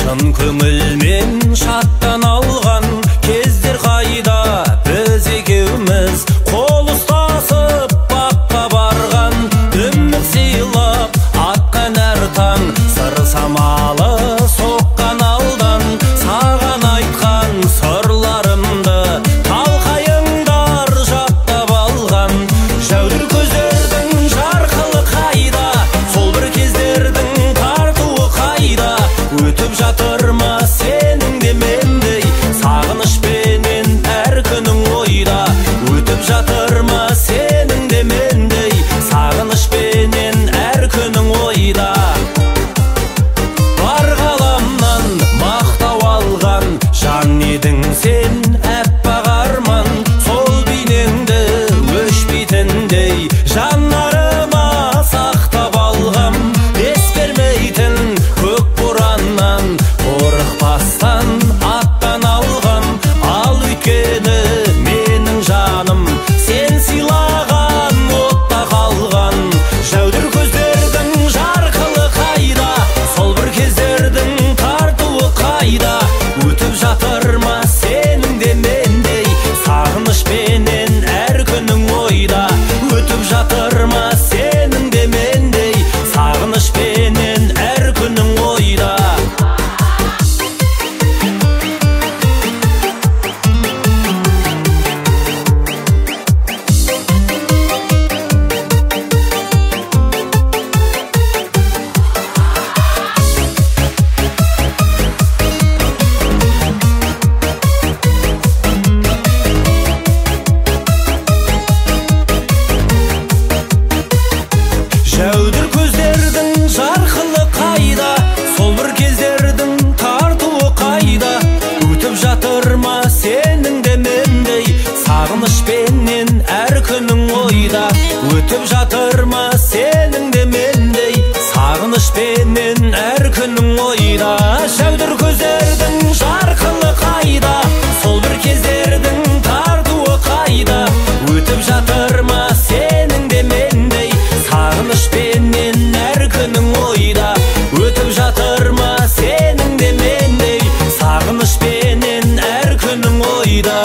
шын көңілмен шаттан алған кездер қайда? Біз екеуміз қол ұстасып баққа барған, үміт сыйлап атқан әр таң, сыр самалы соққан алдан, саған айтқан сырларымды талқайыңдар жаттап алған. Жәудір көздердің жарқылы қайда? Сол бір кездердің тартуы қайда? Өтіп жатыр ма сенің де мендей сағынышпенен әр күнің ойда? Өтіп жатыр ма сенің де мендей сағынышпенен әр күнің ойда? Бар ғаламнан мақтау алған жан едің сен, әппақ арман, сол бейнеңді өшпейтіндей жанарыма сақтап алғам. Ес бермейтін көк бораннан қорықпастан аттан алғам. Ал өйткені менің жаным сен сыйлаған отта қалған. Жәудір көздердің жарқылы қайда? Сол бір кездердің тартуы қайда? Өтіп жатыр ма сенің де мендей сағынышпенен әр күнің ойда? Өтіп жатыр ма сенің де мендей сағынышпенен әр күнің ойда? Жәудір көздердің жарқылы қайда? Сол бір кездердің тартуы қайда? Өтіп жатыр ма сенің де мендей сағынышпенен әр күнің ойда? Өтіп жатыр ма сенің де мендей сағынышпенен әр күнің ойда? Жәудір көздердің жарқылы қайда? Сол бір кездердің тартуы қайда? Өтіп жатыр ма сенің де мендей сағынышпенен әр күнің ойда? Өтіп жатыр ма сенің де мендей сағынышпенен әр күнің ойда?